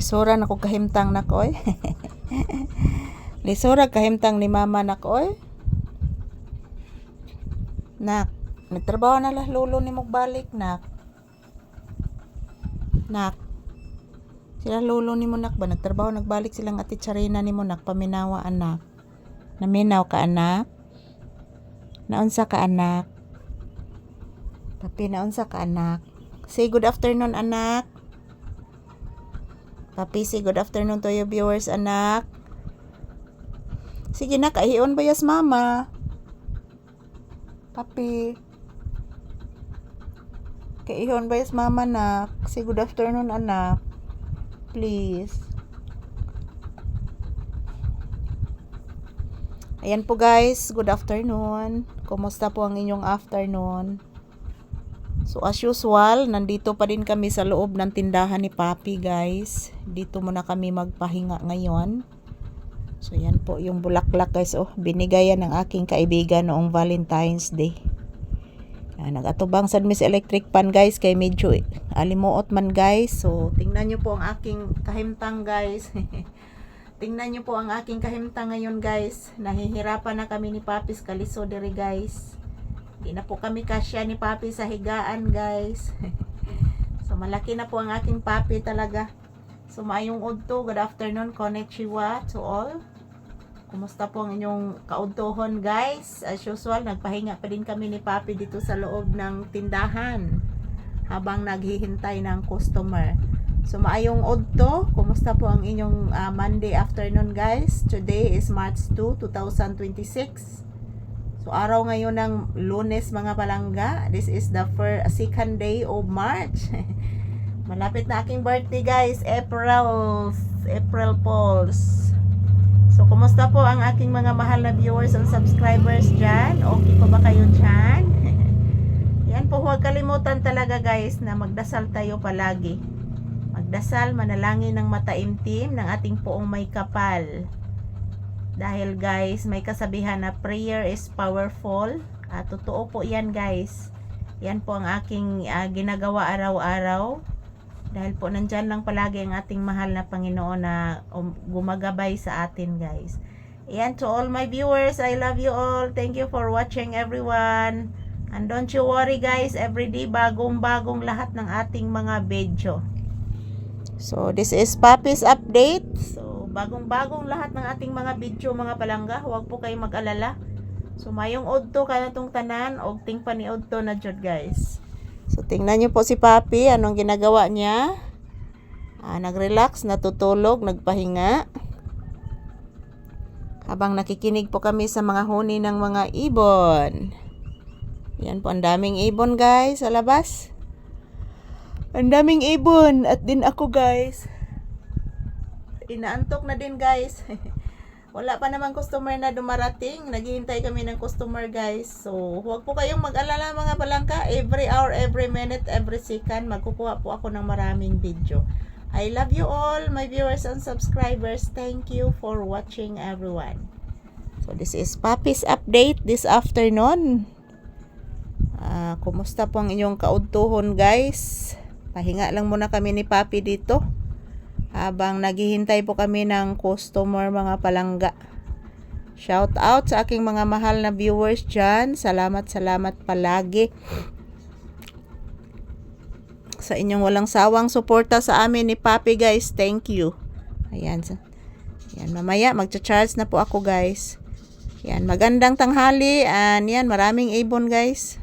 Lisura na ko kahimtang na koy. Lisura kahimtang ni mama na koy. Nak, nagtrabaho na lah lolo ni magbalik nak. Nak. Sila lolo ni mo nak ba nagtrabaho nagbalik silang ati Charina ni mo nak paminawa anak. Naminaw ka anak. Naunsa ka anak. Papi naunsa ka anak. Say good afternoon anak. Papi, say good afternoon to your viewers, anak. Sige na, kaihiyon ba yas mama? Papi. Kaihiyon ba yas mama, nak? Say good afternoon, anak. Please. Ayan po guys, good afternoon. Kumusta po ang inyong afternoon? So as usual, nandito pa din kami sa loob ng tindahan ni Papi guys. Dito muna kami magpahinga ngayon. So yan po yung bulaklak guys. Oh, binigay yan ng aking kaibigan noong Valentine's Day. Nagatubang sa Miss Electric Pan guys. Kay medyo alimuot man guys. So tingnan nyo po ang aking kahimtang guys. Tingnan nyo po ang aking kahimtang ngayon guys. Nahihirapan na kami ni Papi sa kaliso diri guys. Hindi na po kami kasya ni Papi sa higaan guys. So malaki na po ang aking Papi talaga. So maayong udto, good afternoon, konnichiwa to all. Kumusta po ang inyong kaudtohon guys? As usual, nagpahinga pa din kami ni Papi dito sa loob ng tindahan habang naghihintay ng customer. So maayong udto, kumusta po ang inyong Monday afternoon guys? Today is March 2, 2026. So araw ngayon ng Lunes mga palangga. This is the second day of March. Malapit na aking birthday guys. April Fools. So kumusta po ang aking mga mahal na viewers and subscribers dyan? Okay po ba kayo dyan? Yan po, huwag kalimutan talaga guys na magdasal tayo palagi. Magdasal, manalangin ng mataimtim ng ating poong may kapal. Dahil guys, may kasabihan na prayer is powerful. Totoo po yan guys. Yan po ang aking ginagawa araw-araw. Dahil po nandyan lang palagi ang ating mahal na Panginoon na gumagabay sa atin guys. Yan, to all my viewers, I love you all. Thank you for watching everyone. And don't you worry guys, everyday bagong-bagong lahat ng ating mga video. So this is Papi's update. So bagong-bagong lahat ng ating mga video mga palangga. Huwag po kayong mag-alala. So mayong udto ka na tong tanan og ting pa ni udto na jud guys. So tingnan niyo po si Papi, anong ginagawa niya? Nag-relax, natutulog, nagpahinga. Habang nakikinig po kami sa mga huni ng mga ibon. Yan po, ang daming ibon guys sa labas. Ang daming ibon at din ako guys. Inaantok na din guys. Wala pa naman customer na dumarating. Naghihintay kami ng customer guys. So huwag po kayong mag-alala mga palangka. Every hour, every minute, every second magkukuha po ako ng maraming video. I love you all my viewers and subscribers. Thank you for watching everyone. So this is Papi's update this afternoon. Kumusta po ang inyong kaudtuhon guys? Pahinga lang muna kami ni Papi dito. Habang naghihintay po kami ng customer mga palangga. Shout out sa aking mga mahal na viewers dyan. Salamat palagi sa inyong walang sawang suporta sa amin ni Papi guys. Thank you. Ayan. Yan, mamaya magcha-charge na po ako guys. Yan, magandang tanghali. And yan, maraming ibon guys.